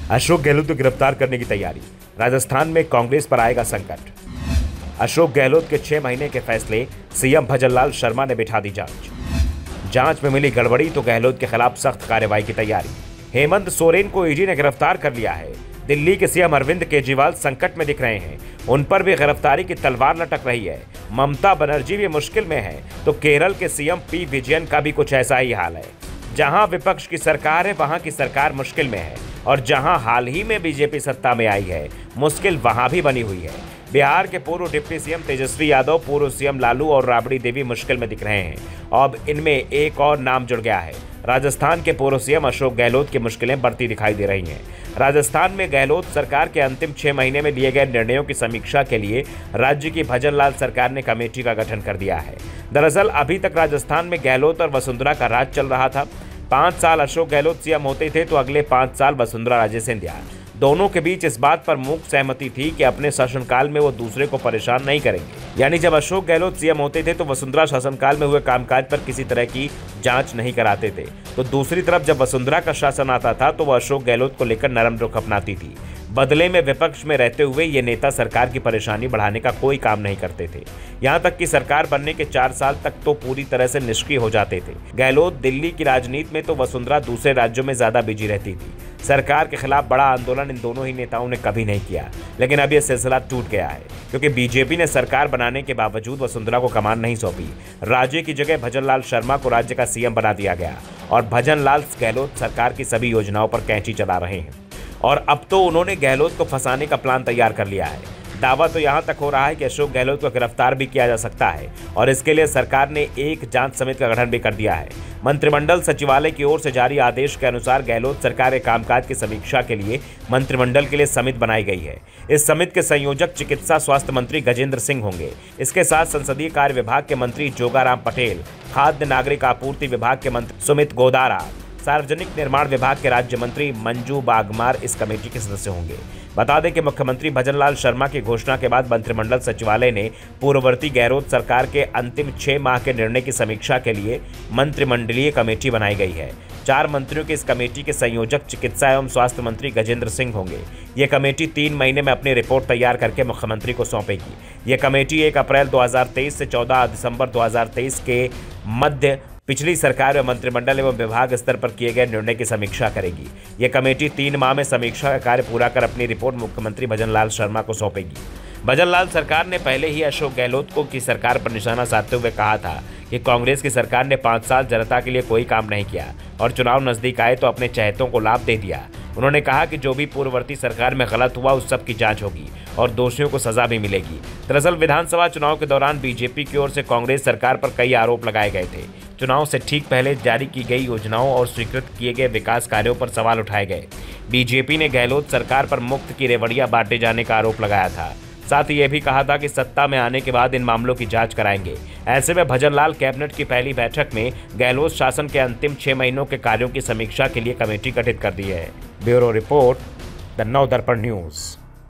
अशोक गहलोत को गिरफ्तार करने की तैयारी। राजस्थान में कांग्रेस पर आएगा संकट। अशोक गहलोत के 6 महीने के फैसले, सीएम भजनलाल शर्मा ने बिठा दी जांच में मिली गड़बड़ी तो गहलोत के खिलाफ सख्त कार्रवाई की तैयारी। हेमंत सोरेन को ईडी ने गिरफ्तार कर लिया है। दिल्ली के सीएम अरविंद केजरीवाल संकट में दिख रहे हैं, उन पर भी गिरफ्तारी की तलवार लटक रही है। ममता बनर्जी भी मुश्किल में है तो केरल के सीएम पी विजयन का भी कुछ ऐसा ही हाल है। जहां विपक्ष की सरकार है वहां की सरकार मुश्किल में है, और जहां हाल ही में बीजेपी सत्ता में आई है मुश्किल वहां भी बनी हुई है। बिहार के पूर्व डिप्टी सीएम तेजस्वी यादव, पूर्व सीएम लालू और राबड़ी देवी मुश्किल में दिख रहे हैं। अब इनमें एक और नाम जुड़ गया है। राजस्थान के पूर्व सीएम अशोक गहलोत की मुश्किलें बढ़ती दिखाई दे रही हैं। राजस्थान में गहलोत सरकार के अंतिम 6 महीने में लिए गए निर्णयों की समीक्षा के लिए राज्य की भजनलाल सरकार ने कमेटी का गठन कर दिया है। दरअसल अभी तक राजस्थान में गहलोत और वसुंधरा का राज चल रहा था। 5 साल अशोक गहलोत सीएम होते थे तो अगले 5 साल वसुंधरा राजे सिंधिया। दोनों के बीच इस बात पर मूक सहमति थी कि अपने शासनकाल में वो दूसरे को परेशान नहीं करेंगे। यानी जब अशोक गहलोत सीएम होते थे तो वसुंधरा शासनकाल में हुए कामकाज पर किसी तरह की जांच नहीं कराते थे, तो दूसरी तरफ जब वसुंधरा का शासन आता था तो वह अशोक गहलोत को लेकर नरम रुख अपनाती थी। बदले में विपक्ष में रहते हुए ये नेता सरकार की परेशानी बढ़ाने का कोई काम नहीं करते थे। यहाँ तक कि सरकार बनने के 4 साल तक तो पूरी तरह से निष्क्रिय हो जाते थे। गहलोत दिल्ली की राजनीति में तो वसुंधरा दूसरे राज्यों में ज्यादा बिजी रहती थी। सरकार के खिलाफ बड़ा आंदोलन इन दोनों ही नेताओं ने कभी नहीं किया, लेकिन अब यह सिलसिला टूट गया है क्योंकि बीजेपी ने सरकार बनाने के बावजूद वसुंधरा को कमान नहीं सौंपी। राज्य की जगह भजनलाल शर्मा को राज्य का सीएम बना दिया गया और भजनलाल गहलोत सरकार की सभी योजनाओं पर कैंची चला रहे हैं। और अब तो उन्होंने गहलोत को फंसाने का प्लान तैयार कर लिया है। दावा तो यहां तक हो रहा है कि अशोक गहलोत को गिरफ्तार भी किया जा सकता है और इसके लिए सरकार ने एक जांच समिति का गठन भी कर दिया है। मंत्रिमंडल सचिवालय की ओर से जारी आदेश के अनुसार गहलोत सरकार के कामकाज की समीक्षा के लिए मंत्रिमंडल के लिए समिति बनाई गई है। इस समिति के संयोजक चिकित्सा स्वास्थ्य मंत्री गजेंद्र सिंह होंगे। इसके साथ संसदीय कार्य विभाग के मंत्री जोगाराम पटेल, खाद्य नागरिक आपूर्ति विभाग के मंत्री सुमित गोदारा, सार्वजनिक निर्माण विभाग के राज्य मंत्री मंजू बागमार इस कमेटी के सदस्य होंगे। बता दें कि मुख्यमंत्री भजनलाल शर्मा की घोषणा के बाद मंत्रिमंडल सचिवालय ने पूर्ववर्ती गहलोत सरकार के अंतिम 6 माह के निर्णय की समीक्षा के लिए मंत्रिमंडलीय कमेटी बनाई गई है। 4 मंत्रियों की इस कमेटी के संयोजक चिकित्सा एवं स्वास्थ्य मंत्री गजेंद्र सिंह होंगे। ये कमेटी 3 महीने में अपनी रिपोर्ट तैयार करके मुख्यमंत्री को सौंपेगी। ये कमेटी 1 अप्रैल 2023 से 14 दिसंबर 2023 के मध्य पिछली सरकार व मंत्रिमंडल एवं विभाग स्तर पर किए गए निर्णय की समीक्षा करेगी। यह कमेटी 3 माह में समीक्षा का कार्य पूरा कर अपनी रिपोर्ट मुख्यमंत्री भजनलाल शर्मा को सौंपेगी। भजनलाल सरकार ने पहले ही अशोक गहलोत को की सरकार पर निशाना साधते हुए कहा था कि कांग्रेस की सरकार ने 5 साल जनता के लिए कोई काम नहीं किया और चुनाव नजदीक आए तो अपने चहेतों को लाभ दे दिया। उन्होंने कहा कि जो भी पूर्ववर्ती सरकार में गलत हुआ उस सब की जांच होगी और दोषियों को सजा भी मिलेगी। दरअसल विधानसभा चुनाव के दौरान बीजेपी की ओर से कांग्रेस सरकार पर कई आरोप लगाए गए थे। चुनाव से ठीक पहले जारी की गई योजनाओं और स्वीकृत किए गए विकास कार्यों पर सवाल उठाए गए। बीजेपी ने गहलोत सरकार पर मुफ्त की रेवड़ियां बांटे जाने का आरोप लगाया था। साथ ही यह भी कहा था कि सत्ता में आने के बाद इन मामलों की जांच कराएंगे। ऐसे में भजनलाल कैबिनेट की पहली बैठक में गहलोत शासन के अंतिम 6 महीनों के कार्यों की समीक्षा के लिए कमेटी गठित कर दी है। Bureau report, the Navdarpan news.